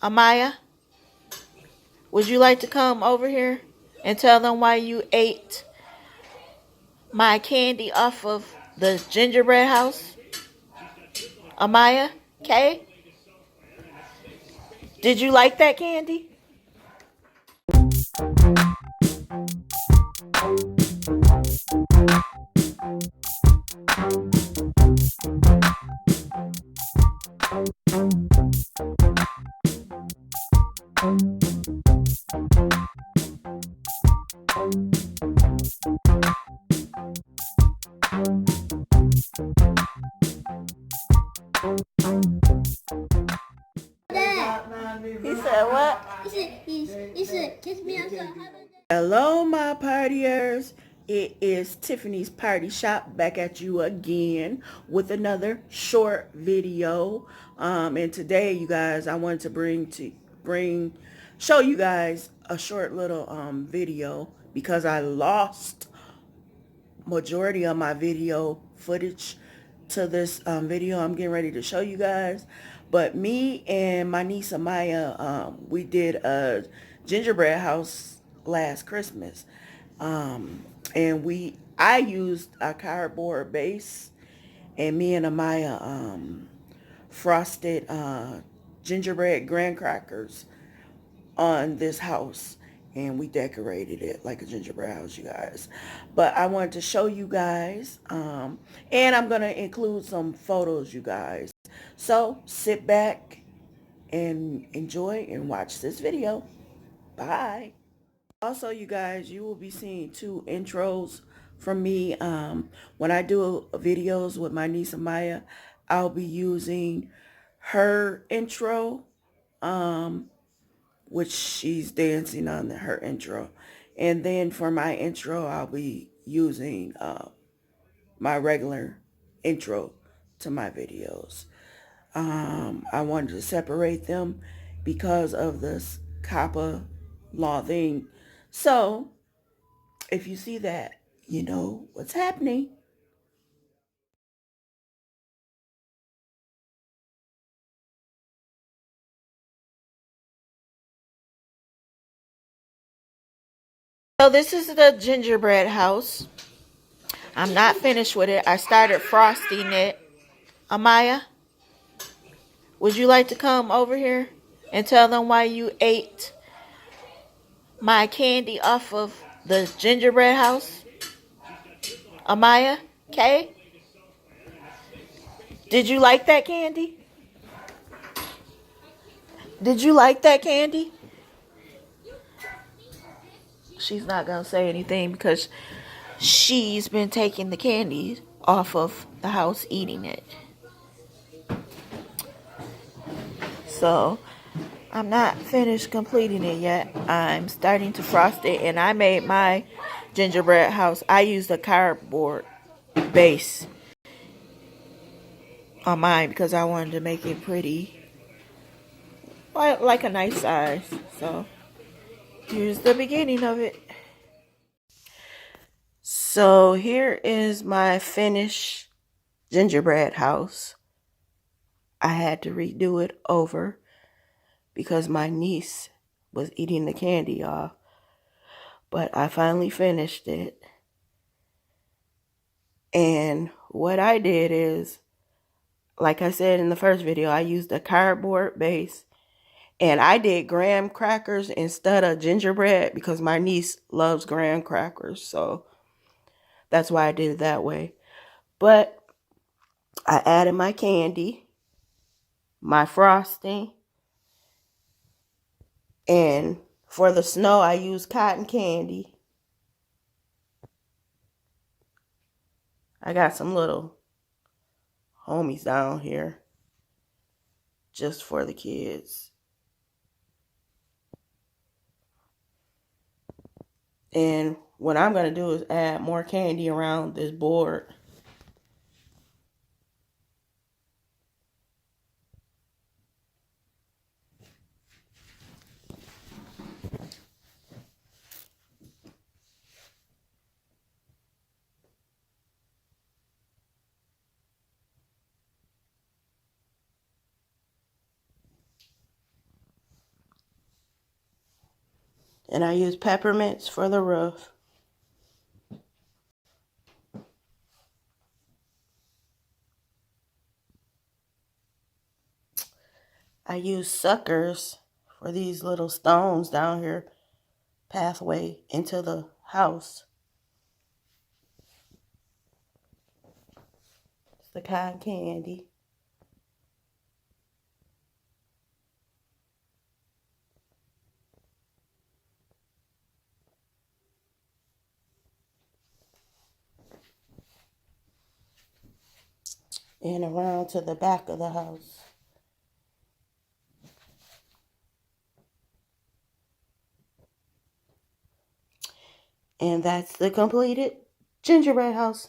Amaya, would you like to come over here and tell them why you ate my candy off of the gingerbread house? Amaya, Kay, did you like that candy? He said what? He said kiss me outside. Hello, my partiers. It is Tiffany's Party Shop back at you again with another short video. And today, you guys, I wanted to show you guys a short little video because I lost majority of my video footage to this video I'm getting ready to show you guys. But me and my niece Amaya, we did a gingerbread house last Christmas. And I used a cardboard base, and me and Amaya frosted gingerbread graham crackers on this house, and we decorated it like a gingerbread house, you guys. But I wanted to show you guys, and I'm going to include some photos, you guys. So sit back and enjoy and watch this video. Bye. Also, you guys, you will be seeing 2 intros from me. When I do videos with my niece Amaya, I'll be using her intro, which she's dancing on her intro. And then for my intro, I'll be using my regular intro to my videos. I wanted to separate them because of this COPPA law thing. So if you see that, you know what's happening. So this is the gingerbread house. I'm not finished with it. I started frosting it. Amaya, would you like to come over here and tell them why you ate my candy off of the gingerbread house? Amaya, Kay, did you like that candy? Did you like that candy? She's not going to say anything because she's been taking the candy off of the house, eating it. So I'm not finished completing it yet. I'm starting to frost it, and I made my gingerbread house. I used a cardboard base on mine because I wanted to make it pretty, like a nice size. So here's the beginning of it. So here is my finished gingerbread house. I had to redo it over because my niece was eating the candy off. But I finally finished it. And what I did is, like I said in the first video, I used a cardboard base. And I did graham crackers instead of gingerbread because my niece loves graham crackers. So that's why I did it that way. But I added my candy, my frosting, and for the snow, I used cotton candy. I got some little homies down here just for the kids. And what I'm going to do is add more candy around this board. And I use peppermints for the roof. I use suckers for these little stones down here, pathway into the house. It's the cotton candy. And around to the back of the house. And that's the completed gingerbread house.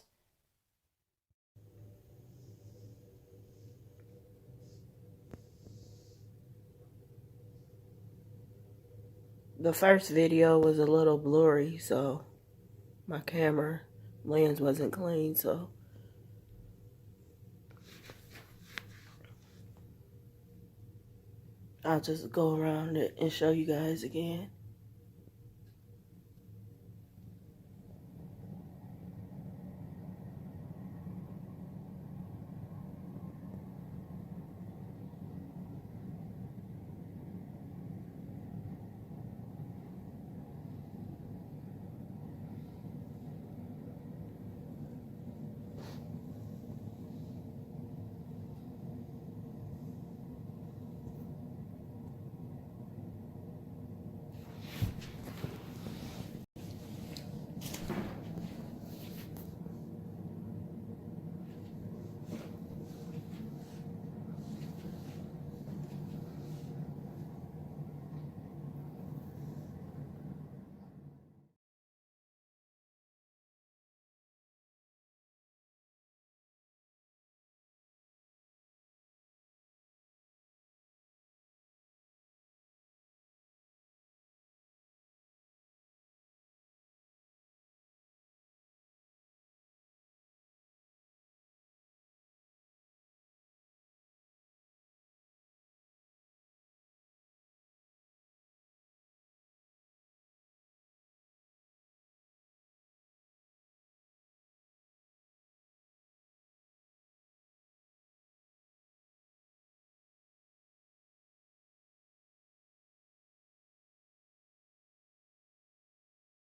The first video was a little blurry, so my camera lens wasn't clean, so I'll just go around it and show you guys again.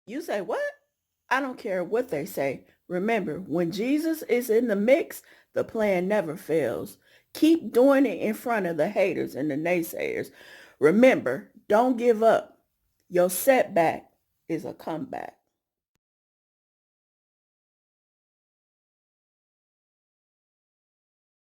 You say what? I don't care what they say. Remember, when Jesus is in the mix, the plan never fails. Keep doing it in front of the haters and the naysayers. Remember, don't give up. Your setback is a comeback.